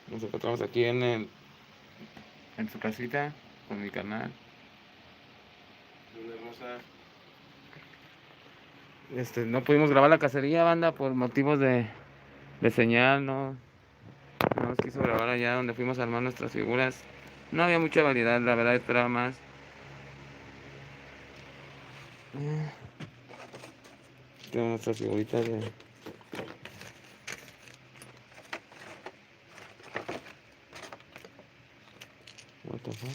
Nos encontramos aquí en su casita con mi canal. No pudimos grabar la cacería, banda, por motivos de señal, no nos quiso grabar allá donde fuimos a armar nuestras figuras. No había mucha variedad, la verdad esperaba más. Tenemos nuestras figuritas de... What the fuck?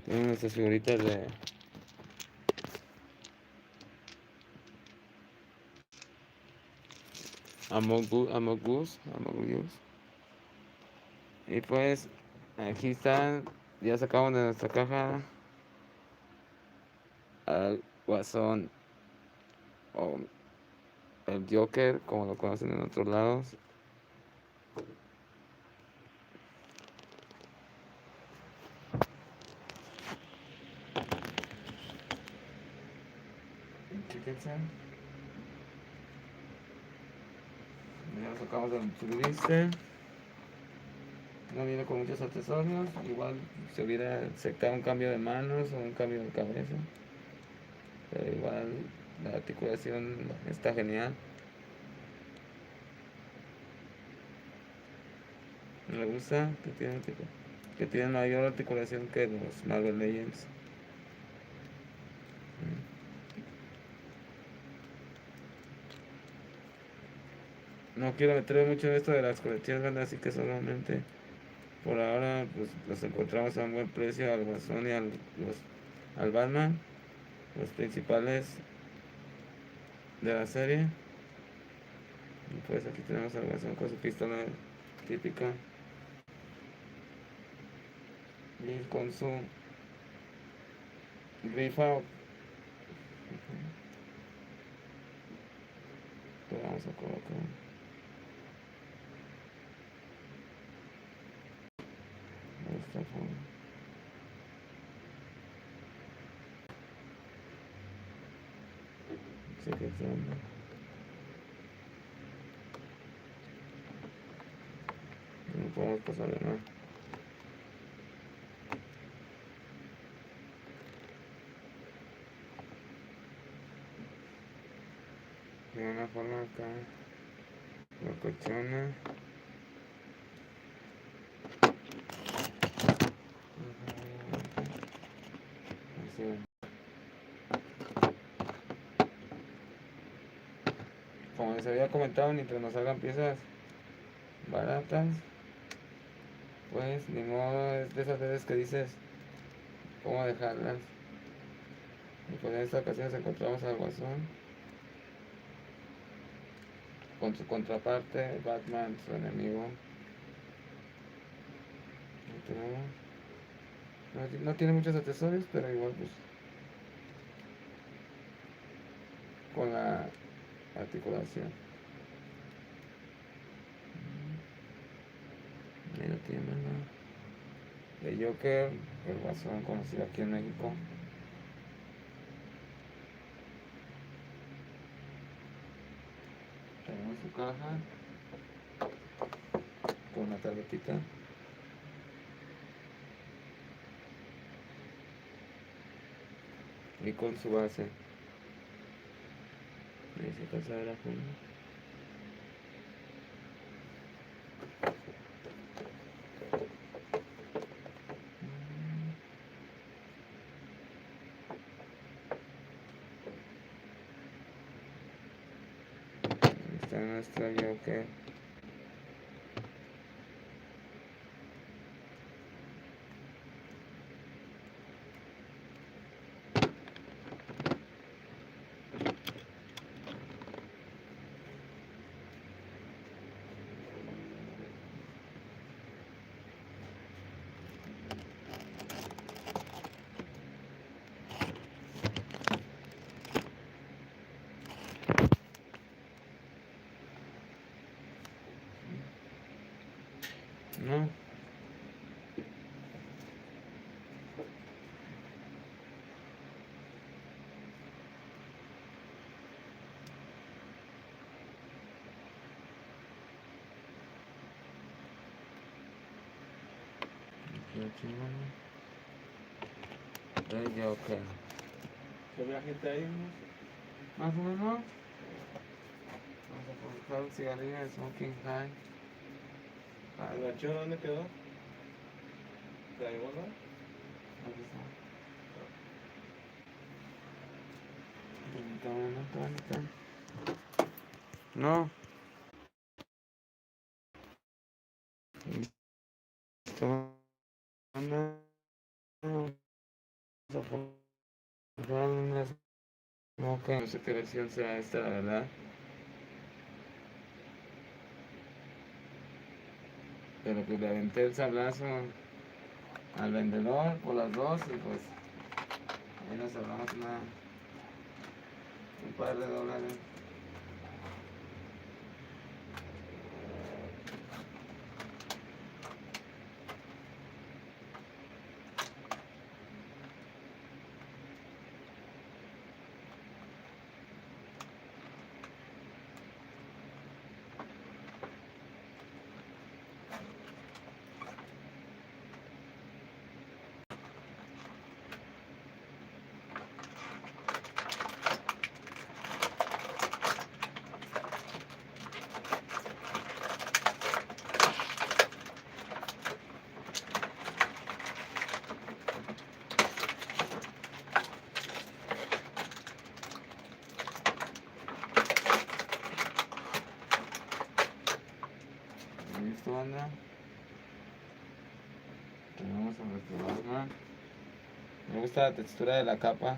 Tenemos nuestras figuritas de... Among Us. Y pues aquí están, ya sacamos de nuestra caja al Guasón o el Joker, como lo conocen en otros lados. Fíjense. Ya lo sacamos del triste. No viene con muchos accesorios. Igual se hubiera aceptado un cambio de manos o un cambio de cabeza. Pero igual la articulación está genial. Me gusta que tiene mayor articulación que los Marvel Legends. No quiero meterme mucho en esto de las colecciones, así que solamente por ahora pues los encontramos a un buen precio al Guasón y al Batman, los principales de la serie. Y pues aquí tenemos al Guasón con su pistola típica y con su grifa. Que vamos a colocar de esta forma. Así que no podemos pasar de nada. De una forma acá locochona. Así. Como les había comentado, mientras nos salgan piezas baratas, pues ni modo, es de esas veces que dices cómo dejarlas. Y pues en esta ocasión nos encontramos al Guasón con su contraparte, Batman, su enemigo. No tiene muchos accesorios, pero igual pues con la articulación. Ahí lo tienen, ¿no? De Joker, el Guasón conocido aquí en México. Tenemos su caja con una tarjetita. Y con su base. Ahí se alcanza a ver a fondo. Ahí está nuestro Joker. El Joker. ¿Se ve gente ahí? Más o menos. Vamos a colocar un cigarrillo de Smoking High. ¿El archivo dónde quedó? ¿Se la llevó, no? Aquí está. Permítame. No. Listo. No sé qué versión será esta, la verdad. Pero pues le aventé el sablazo al vendedor por las dos y pues ahí nos ahorramos un par de dólares. Listo, banda. Tenemos a nuestro Batman. Me gusta la textura de la capa.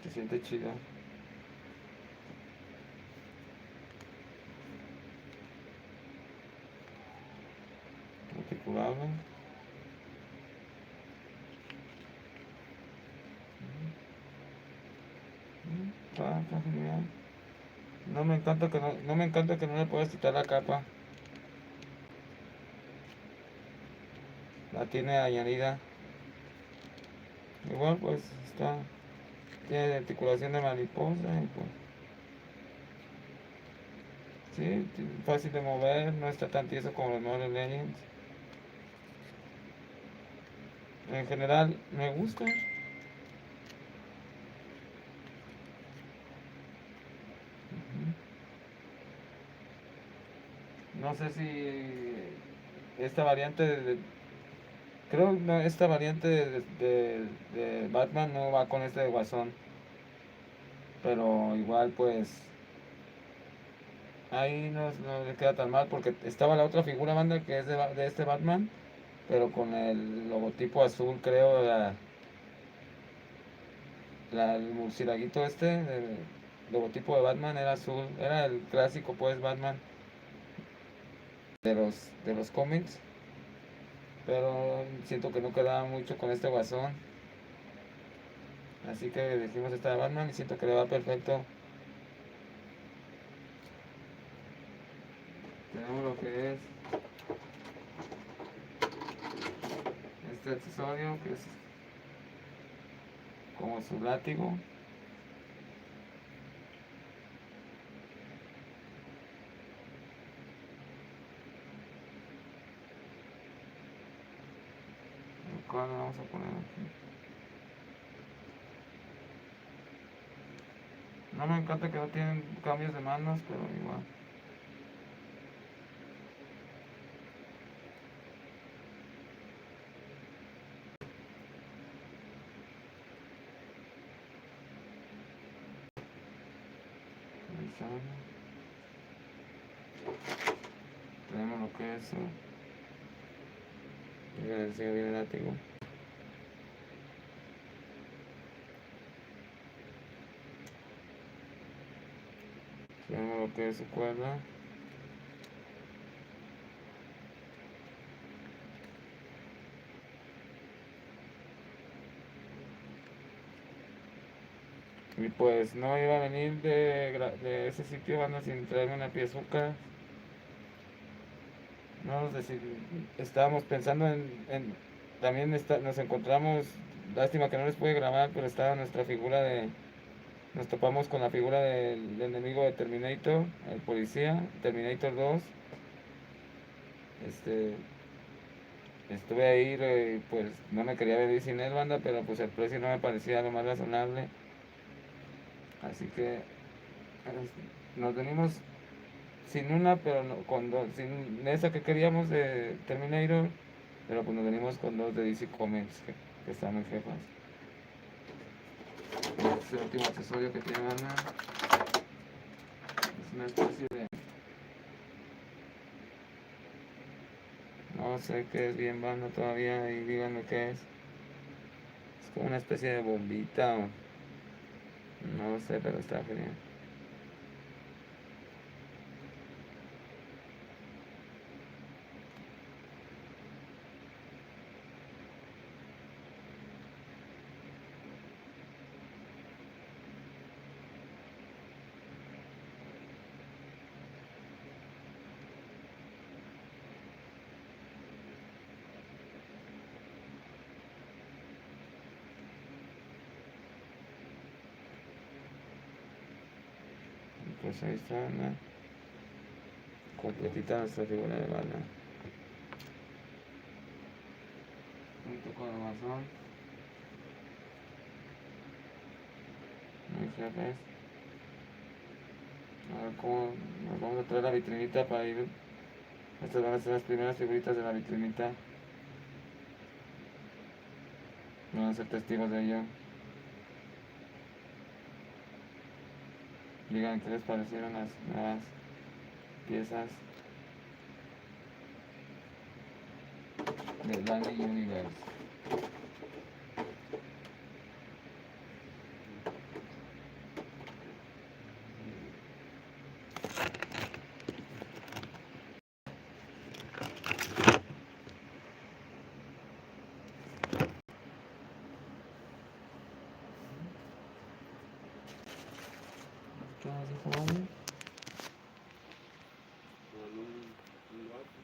Se siente chido. Articulable. Está genial. No me encanta que no le puedas quitar la capa. La tiene añadida. Igual pues tiene articulación de mariposa y pues sí, fácil de mover, no está tan tieso como los Mobile Legends. En general me gusta. No sé si esta variante creo no, esta variante de Batman no va con este de Guasón. Pero igual pues ahí no le queda tan mal porque estaba la otra figura banda que es de este Batman, pero con el logotipo azul creo, el murcielaguito el logotipo de Batman era azul, era el clásico pues Batman de los cómics, pero siento que no quedaba mucho con este Guasón, así que dijimos esta de Batman y siento que le va perfecto. Tenemos lo que es este accesorio que es como su látigo. El cual lo vamos a poner aquí. No me encanta que no tienen cambios de manos, pero igual. Tenemos lo que es sigue bien el látigo. Tenemos lo que es su cuerda. Y pues no iba a venir de ese sitio banda sin traerme una piezuca. No nos estábamos pensando también nos encontramos, lástima que no les pude grabar, pero estaba nuestra figura nos topamos con la figura del enemigo de Terminator, el policía, Terminator 2. estuve ahí, pues no me quería venir sin él, banda, pero pues el precio no me parecía lo más razonable. Así que nos venimos sin una, pero no, con dos, sin esa que queríamos de Terminator, pero pues nos venimos con dos de DC Comics que están muy jefas. Es el último accesorio que tiene, banda. Es una especie de... No sé qué es bien, banda, todavía, y díganme qué es. Es como una especie de bombita o... No sé, pero está genial. Pues ahí está, banda. Completita nuestra figura de bala. Junto con el guasón. Muy jefes. A ver cómo nos vamos a traer la vitrinita para ir. Estas van a ser las primeras figuritas de la vitrinita. Van a ser testigos de ello. Digan qué les parecieron las nuevas piezas del Dandy Universe. ¿Qué más dijo, Vale? Con un vato.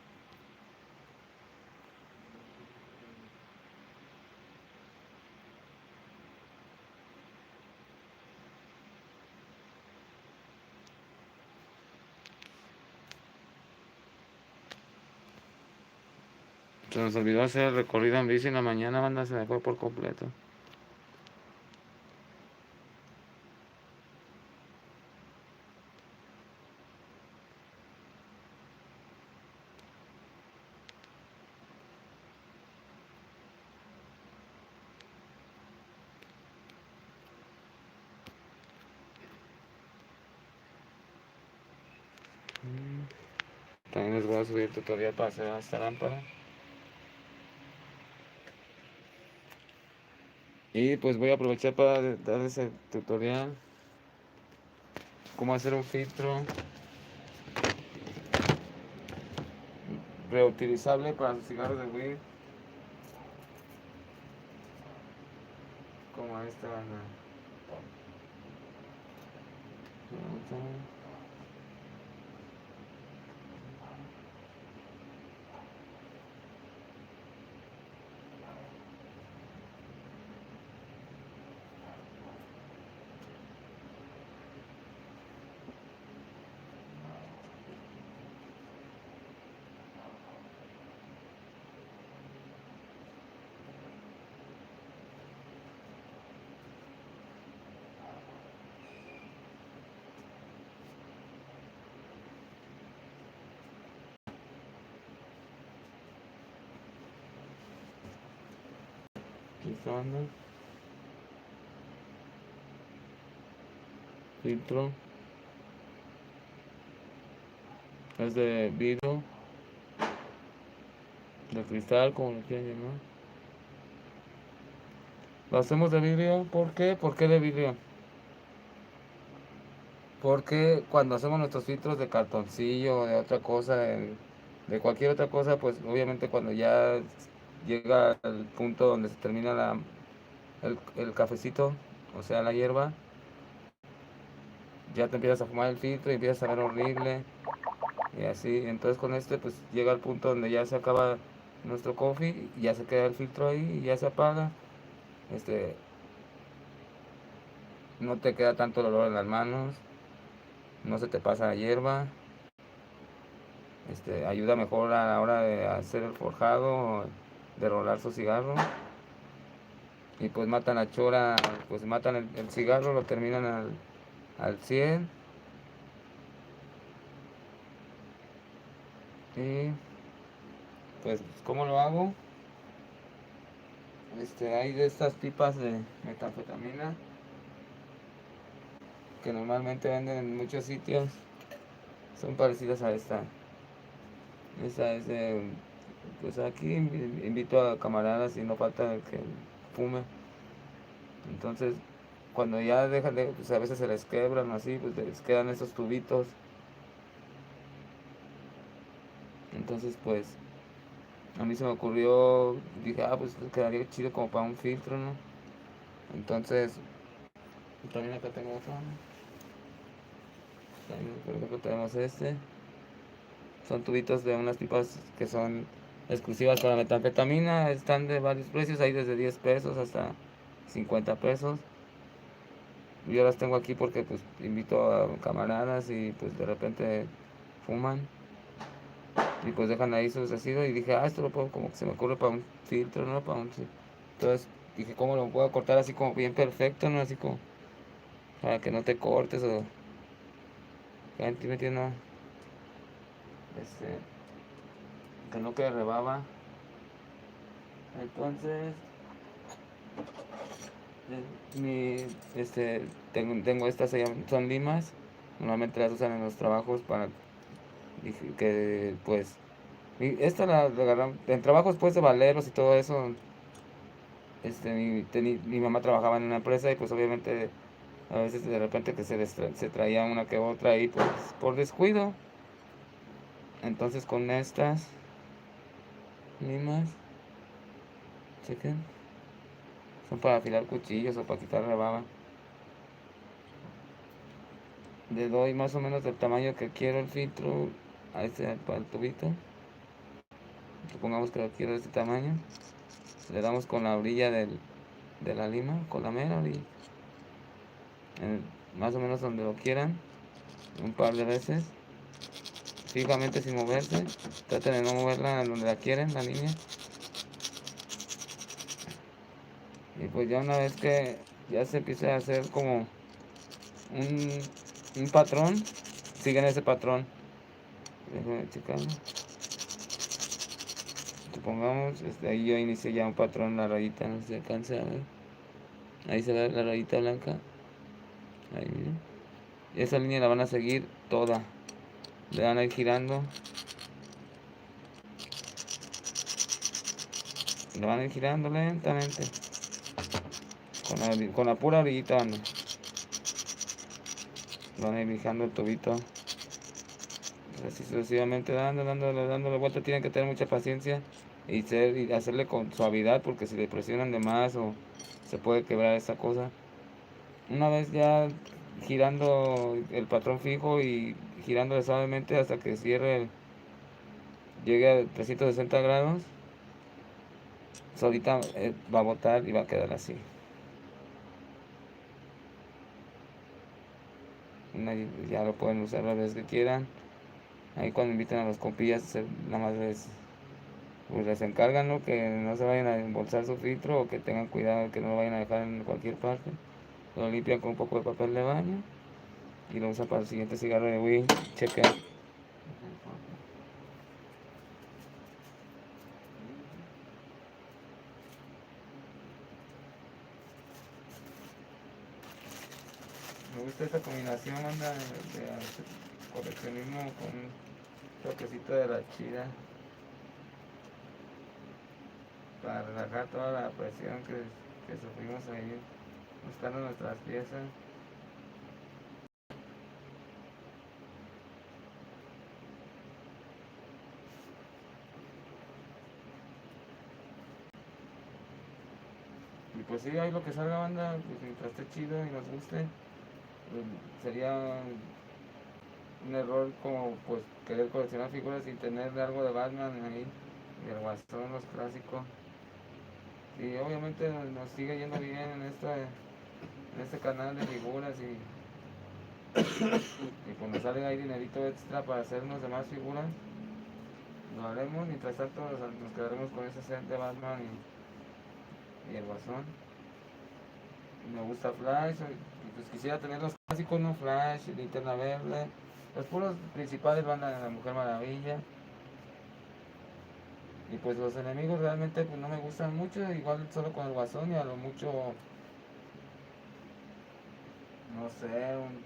Se nos olvidó hacer el recorrido en bici en la mañana, banda, se me fue por completo. También les voy a subir el tutorial para hacer esta lámpara. Y pues voy a aprovechar para darles el tutorial. Cómo hacer un filtro reutilizable para sus cigarros de weed. Como esta banda. Aquí está, banda. Filtro. Es de vidrio, de cristal, como lo quieran llamar. Lo hacemos de vidrio, ¿por qué? ¿Por qué de vidrio? Porque cuando hacemos nuestros filtros de cartoncillo, de otra cosa, de cualquier otra cosa, pues obviamente cuando ya llega al punto donde se termina el cafecito, o sea la hierba, ya te empiezas a fumar el filtro y empiezas a ver horrible y así. Entonces con este pues llega al punto donde ya se acaba nuestro coffee y ya se queda el filtro ahí y ya se apaga. Este, no te queda tanto el olor en las manos, no se te pasa la hierba. Ayuda mejor a la hora de hacer el forjado de rolar su cigarro. Y pues matan la chora, pues matan el cigarro, lo terminan al 100. Y pues, ¿cómo lo hago? Hay de estas pipas de metanfetamina que normalmente venden en muchos sitios. Son parecidas a esta. Esta es de, pues aquí invito a camaradas y no falta el que fume. Entonces, cuando ya dejan de, pues a veces se les quebran así, pues les quedan esos tubitos. Entonces, pues, a mí se me ocurrió, dije, pues quedaría chido como para un filtro, ¿no? Entonces, también acá tengo otro, ¿no? También, por ejemplo, tenemos este. Son tubitos de unas pipas que son exclusivas para metanfetamina. Están de varios precios, hay desde 10 pesos hasta 50 pesos. Yo las tengo aquí porque pues invito a camaradas y pues de repente fuman. Y pues dejan ahí sus residuos y dije, esto lo puedo, como que se me ocurre para un filtro, ¿no? Entonces dije, ¿cómo lo puedo cortar así como bien perfecto, ¿no? Así como para que no te cortes o... ¿Me no? Que no quede rebaba. Entonces, tengo estas, son limas. Normalmente las usan en los trabajos para que, pues, esta la agarramos en trabajos pues de valeros y todo eso. Mi mamá trabajaba en una empresa y pues obviamente a veces de repente que se traía una que otra ahí pues por descuido. Entonces con estas limas, chequen, son para afilar cuchillos o para quitar rebaba. Le doy más o menos del tamaño que quiero el filtro para el tubito. Supongamos que lo quiero de este tamaño. Le damos con la orilla de la lima, con la mera orilla. Más o menos donde lo quieran. Un par de veces. Fijamente sin moverse. Traten de no moverla donde la quieren, la línea. Y pues ya una vez que ya se empiece a hacer como un patrón, siguen ese patrón. Déjenme checarlo. Supongamos, ahí yo inicié ya un patrón, la rayita, no se alcanza a ver. Ahí se ve la rayita blanca. Ahí miren. Esa línea la van a seguir toda. Le van a ir girando. Le van a ir girando lentamente. Con la pura orillita van a ir fijando el tubito. Así sucesivamente dándole vuelta. Tienen que tener mucha paciencia y hacerle con suavidad porque si le presionan de más o se puede quebrar esa cosa. Una vez ya girando el patrón fijo y girándole suavemente hasta que llegue a 360 grados, solita va a botar y va a quedar así. Ya lo pueden usar las veces que quieran. Ahí cuando inviten a los compillas, nada más les encargan, ¿no? Que no se vayan a embolsar su filtro o que tengan cuidado que no lo vayan a dejar en cualquier parte. Lo limpian con un poco de papel de baño y lo usan para el siguiente cigarro de weed. Chequen. Me gusta esta combinación, anda, de coleccionismo con un toquecito de la chida para relajar toda la presión que sufrimos ahí buscando nuestras piezas. Y pues sí, ahí lo que salga, banda, pues mientras esté chido y nos guste, pues sería un error como pues querer coleccionar figuras sin tener algo de Batman ahí, y el Guasón, los clásicos. Y obviamente nos sigue yendo bien en este canal de figuras y pues nos sale ahí dinerito extra para hacernos demás figuras. lo haremos. Mientras tanto nos quedaremos con ese set de Batman y el Guasón. Me gusta Flash, y pues quisiera tener los clásicos, ¿no? Flash, Linterna Verde, los puros principales van a la Mujer Maravilla. Y pues los enemigos realmente pues no me gustan mucho, igual solo con el Guasón y a lo mucho, no sé, un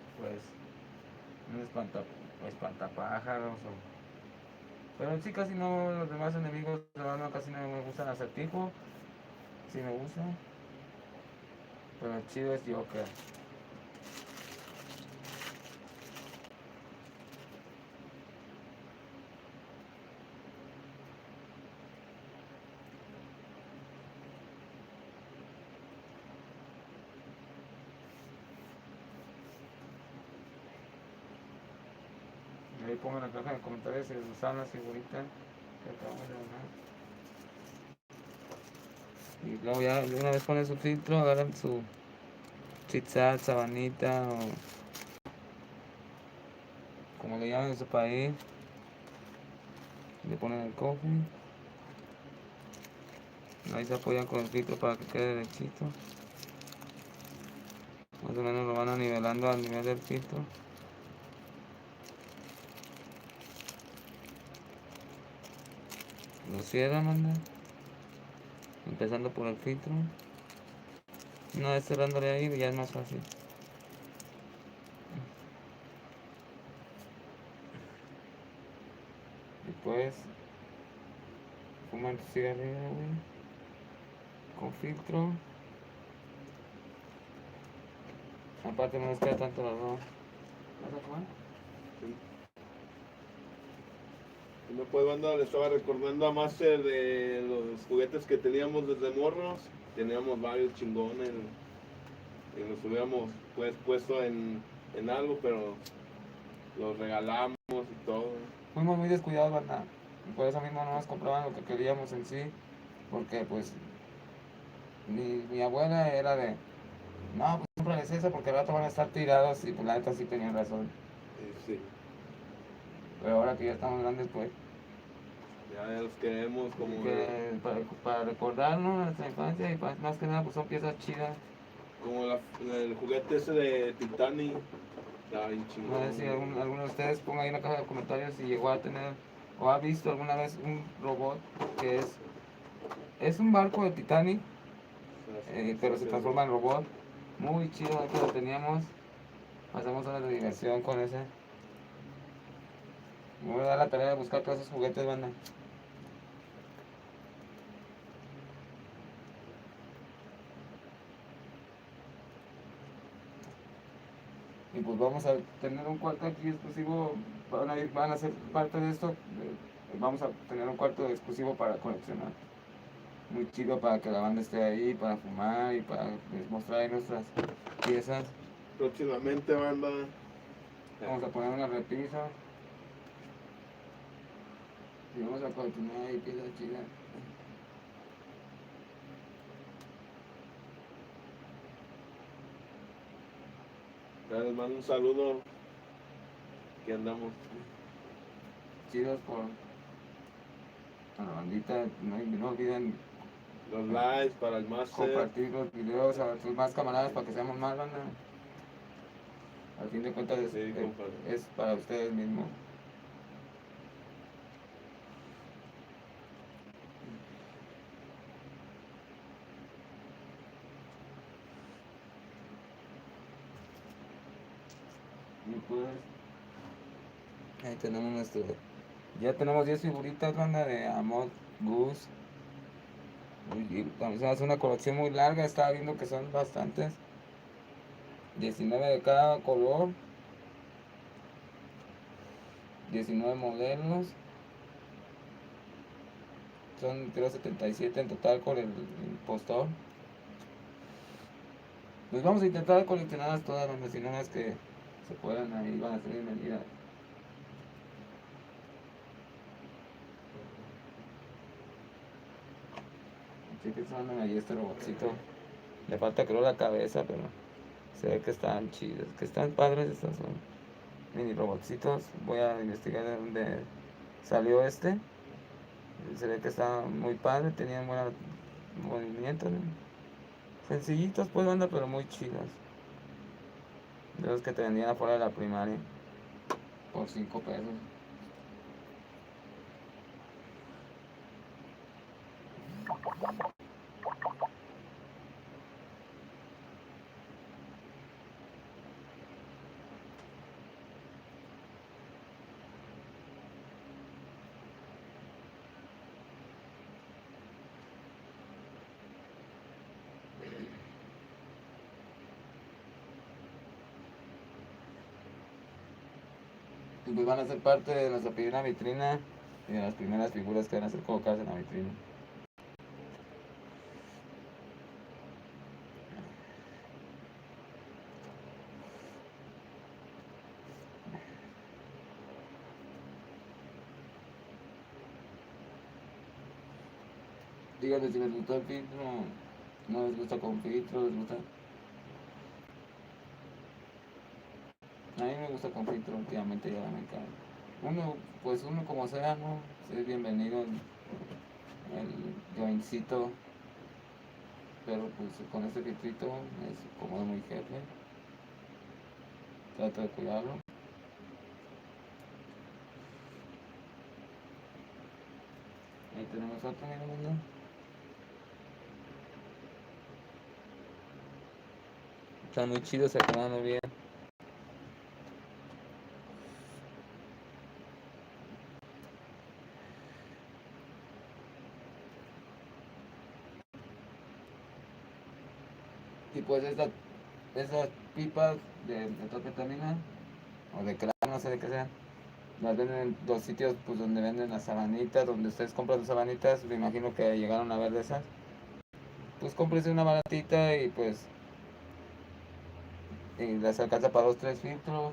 espantapájaros pero en sí casi no, los demás enemigos de Batman casi no me gustan. Acertijo, sí me gusta, pero el chido es Joker. Y ahí pongan en la caja de comentarios si les usaron la figurita que acabamos de donar. Y luego ya de una vez ponen su filtro, agarran su chitsat, sabanita o como le llaman en su país, le ponen el coffee. Ahí se apoyan con el filtro para que quede derechito. Más o menos lo van a nivelando al nivel del filtro. Lo cierran, manda. Empezando por el filtro. Una vez cerrándole ahí ya es más fácil. Después fuman tu cigarrillo, güey. Con filtro. Aparte no les queda tanto el arroz. ¿Vas a fumar? Sí. Y no pues, banda, le estaba recordando a Master de los juguetes que teníamos desde morros. Teníamos varios chingones y los hubiéramos pues puesto en algo, pero los regalamos y todo. Fuimos muy descuidados, banda. Y por eso mismo no nos compraban lo que queríamos en sí. Porque pues mi abuela era de, no, pues cómprales eso porque al rato van a estar tirados. Y pues la neta sí tenían razón. Sí, Pero ahora que ya estamos grandes, pues, ya los queremos como, que para recordarnos nuestra infancia y más que nada pues son piezas chidas. como el juguete ese de Titanic. Está bien No chingón. sé si alguno de ustedes ponga ahí en la caja de comentarios si llegó a tener o ha visto alguna vez un robot que es un barco de Titanic, pero se transforma en robot. Muy chido, aquí lo teníamos. Pasamos horas de diversión con ese. Me voy a dar la tarea de buscar todos esos juguetes, banda. Y pues vamos a tener un cuarto aquí exclusivo, van a ser parte de esto. Vamos a tener un cuarto exclusivo para coleccionar. Muy chido para que la banda esté ahí, para fumar y para mostrar ahí nuestras piezas. Próximamente, banda. Vamos a poner una repisa. Y vamos a continuar ahí piezas chidas. Les mando un saludo. Aquí andamos. Chidos por a la bandita. No olviden Los likes para el Master. compartir los videos a sus más camaradas para que seamos más, banda. Al fin de cuentas Sí, es para ustedes mismos. Y pues ahí tenemos nuestro. Ya tenemos 10 figuritas, banda, de Amok Goose. Es una colección muy larga, estaba viendo que son bastantes. 19 de cada color. 19 modelos. Son creo 77 en total con el impostor. Pues vamos a intentar coleccionarlas todas, donde si no es que se puedan ahí, van a ser medidas. Así que son ahí este robotcito. Le falta creo la cabeza, pero se ve que están chidos, que están padres estos son mini robotcitos. Voy a investigar de dónde salió este. Se ve que está muy padre, tenían buen movimiento, ¿no? Sencillitos pues banda, pero muy chidos. De los que te vendían afuera de la primaria por 5 pesos. Y pues van a ser parte de nuestra primera vitrina y de las primeras figuras que van a ser colocadas en la vitrina. Díganme si les gustó el filtro, no les gusta con filtro, les gusta. A mí me gusta con filtro, últimamente ya me encanta. Uno como sea, ¿no? Es bienvenido el jointcito, pero pues con este filtrito es como muy jefe. Trato de cuidarlo. Ahí tenemos otro, mira, mundo. Están muy chidos, se acomodan muy bien. Y pues estas pipas de metanfetamina o de crack, no sé de qué sean, las venden en los sitios pues donde venden las sabanitas, donde ustedes compran sus sabanitas, me imagino que llegaron a ver de esas. Pues cómprese una baratita y les alcanza para 2 3 filtros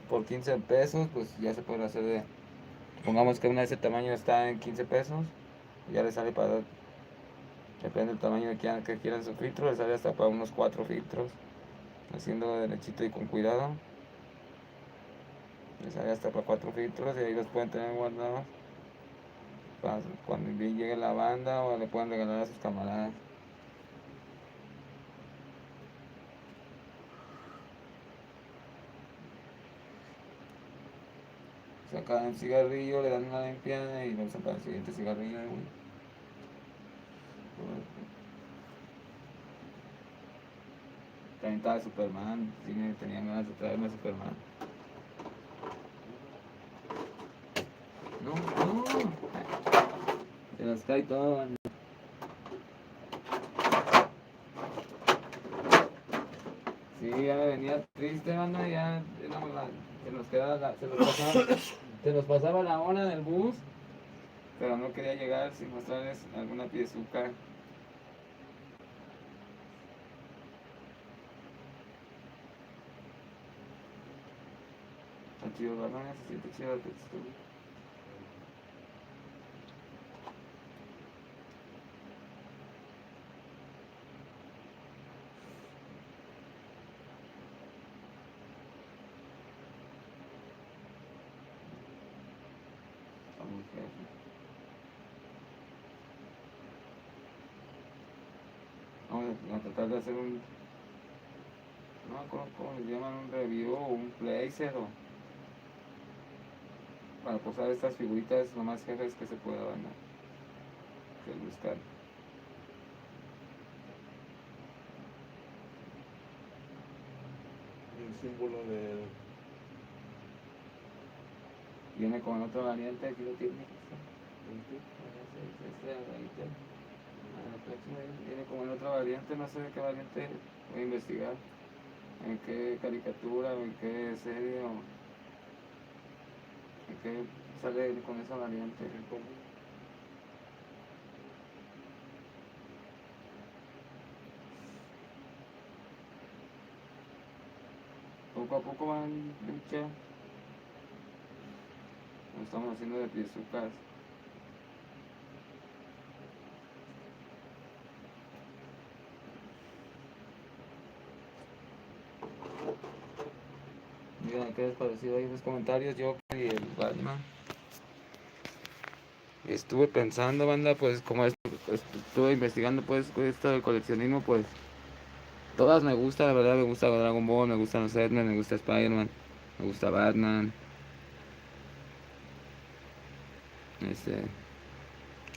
por 15 pesos, pues ya se puede hacer de, pongamos que una de ese tamaño está en 15 pesos, ya le sale para, depende del tamaño que quieran su filtro, le sale hasta para unos 4 filtros, haciendo derechito y con cuidado, le sale hasta para 4 filtros y ahí los pueden tener guardados para cuando llegue la banda o le pueden regalar a sus camaradas. Sacan el cigarrillo, le dan una limpiada y lo usan para el siguiente cigarrillo. También estaba Superman, sí, tenían ganas de traerme a Superman. No, no, se nos cae todo, man. Sí, ya me venía triste, banda, ya se nos quedaba se nos pasaba la hora del bus, pero no quería llegar sin mostrarles alguna piezuca. Está chido, ¿verdad? Se siente chido la textura. Está muy jefe. Vamos a tratar de hacer no me acuerdo cómo les llaman, un review o un playset o para posar estas figuritas lo más jefes que se pueda, banda, que buscar. El símbolo del... Viene con otra variante, aquí lo tiene. Viene como en otra variante, no sé de qué variante, voy a investigar en qué caricatura o en qué serie o en qué sale con esa variante. Poco a poco van lucha, lo estamos haciendo de piezucas. Díganme qué les pareció ahí en los comentarios, yo y el Batman. Estuve pensando, banda, pues como estuve investigando pues esto del coleccionismo, pues todas me gustan, la verdad me gusta Dragon Ball, me gustan los X-Men, me gusta Spider-Man, me gusta Batman, este,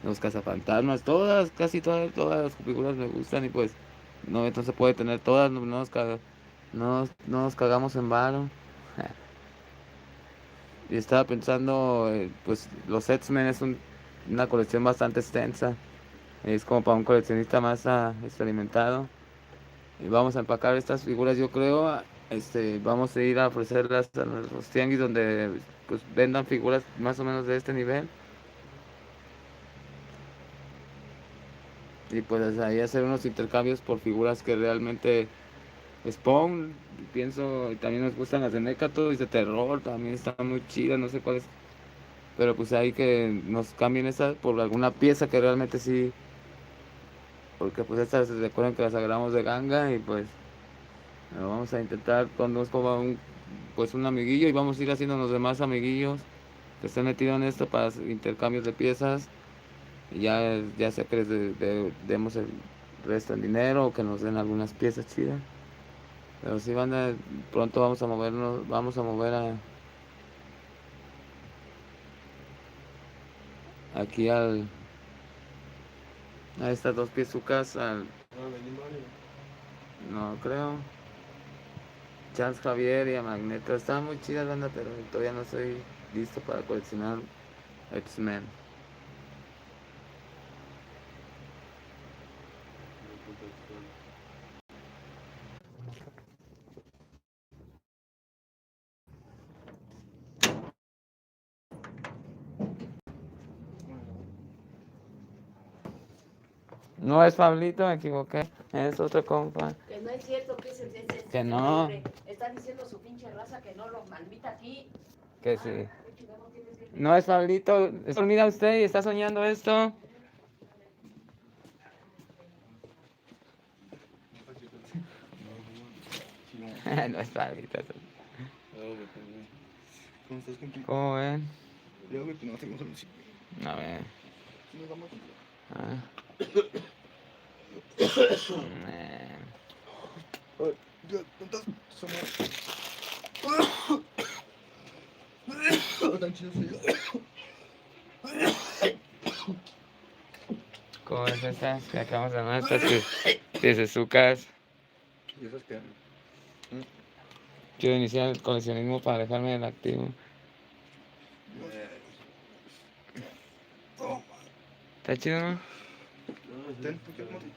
los cazafantasmas, todas, casi todas las figuras me gustan y pues no, entonces puede tener todas, no nos cagamos en varo. Y estaba pensando, pues los X-Men es una colección bastante extensa, es como para un coleccionista más experimentado. Y vamos a empacar estas figuras, yo creo, vamos a ir a ofrecerlas a los tianguis donde pues vendan figuras más o menos de este nivel. Y pues ahí hacer unos intercambios por figuras que realmente Spawn, pienso, y también nos gustan las de Necato y de terror, también están muy chidas, no sé cuáles, pero pues hay que nos cambien estas por alguna pieza que realmente sí, porque pues estas recuerden que las agarramos de ganga y pues vamos a intentar cuando nos como pues un amiguillo y vamos a ir haciendo los demás amiguillos que estén metidos en esto para intercambios de piezas y ya sea que demos el resto en dinero o que nos den algunas piezas chidas. Pero sí, pronto vamos a mover aquí a estas dos piezucas, no creo, Charles Javier y a Magneto. Están muy chidas, banda, pero todavía no estoy listo para coleccionar X-Men. No es Pablito, me equivoqué. Es otro compa. Que no es cierto que Que no. Está diciendo su pinche raza que no lo malmita aquí. Que sí. No es Pablito. Mira usted y está soñando esto. No es Pablito. ¿Cómo estás, compi? ¿Cómo ven? Ya, güey, pues no tengo solución. A ver. Sí, nos vamos a Ah. Ay, ya, ¿cuántas somos? Tan chido soy yo. ¿Cómo es estas que acabamos de armar? Estas piezucas. ¿Y esas qué? Quiero iniciar el coleccionismo para dejarme del activo. ¿Está chido, no? Ten, ¿tú quieres morir?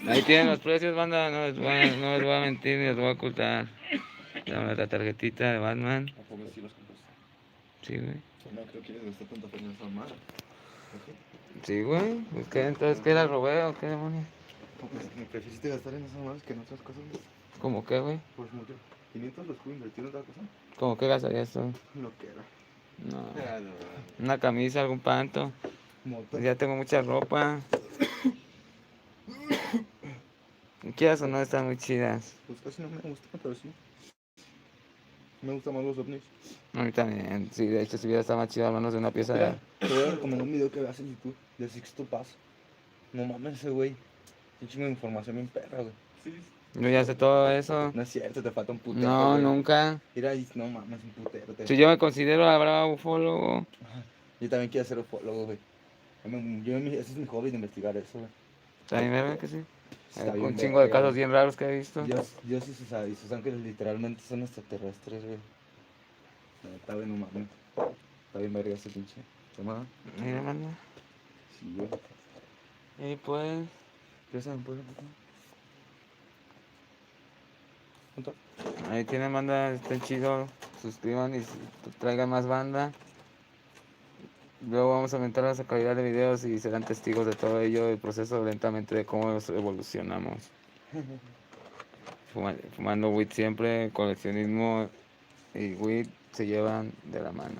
Ahí tienen los precios, banda. No les voy a mentir ni les voy a ocultar. Dame la tarjetita de Batman. ¿A poco sí los compraste? Sí, güey. No creo que quieres gastar tanta feria en esa madre. Sí, güey. Pues, ¿qué? Entonces, ¿qué la robé o qué demonios? ¿Me preferiste gastar en esas madres que en otras cosas? ¿Cómo qué, güey? Por mucho. 500 los puedo invertir en otra cosa. ¿Cómo qué gastarías tú? Lo que era. No. No. Una camisa, algún panto. Moto. Pues ya tengo mucha ropa. Quieras o no, están muy chidas. Pues casi no me gusta, pero sí. Me gustan más los ovnis. A mí también. Sí, de hecho, si hubiera estado más chido al menos de una pieza de... Mira, te voy a recomendar un video que veas en YouTube de Sixto Paz. No mames ese güey. Un chingo de información bien perra, güey. Sí. Yo ya sé todo eso. No es cierto, te falta un putero. No, güey. nunca. Mira, no mames, un putero. Si yo me considero ahora ufólogo. Yo también quiero ser ufólogo, güey. Ese es mi hobby de investigar eso, güey. También me ve que sí. Está Un bien chingo de verga, casos güey. bien raros que he visto. Dios y sus ángeles literalmente son extraterrestres, güey. Está bien, no mames. Está bien verga ese pinche. Toma. Mira, manda. Sí, güey. Y pues... ¿Qué saben, pues? ¿Cuánto? Ahí tienen banda, estén chido. Suscriban y traigan más banda. Luego vamos a aumentar la calidad de videos y serán testigos de todo ello, el proceso lentamente de cómo evolucionamos. Fumando weed siempre, coleccionismo y weed se llevan de la mano.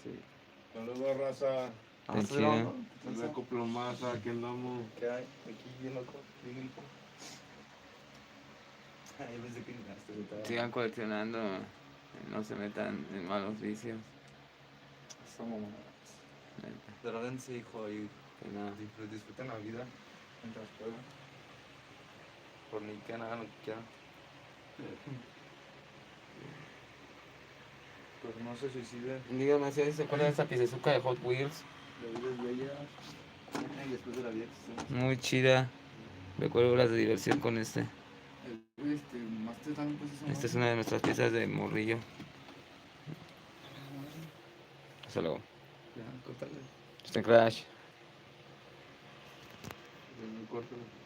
Sí. Saludos, raza. Está chido. El Eco Plomasa, aquí andamos. ¿Qué hay? Aquí bien loco, bien rico. Yo pensé que hasta que estaba... Sigan coleccionando, no se metan en malos vicios. Somos mamadas. Neta, Droguense, hijo, y que no. disfruten la vida mientras puedan. Forniquen, hagan lo que quieran. Pero no se suiciden. Dígame si se acuerdan de esa piecesuca de Hot Wheels. La vida es bella. Y después de la vida existimos. Muy chida. Recuerdo horas de diversión con este. Master también pues eso. Esta es una de nuestras piezas de morrillo. Hasta luego. Ya, córtale. Este Crash. Córtale.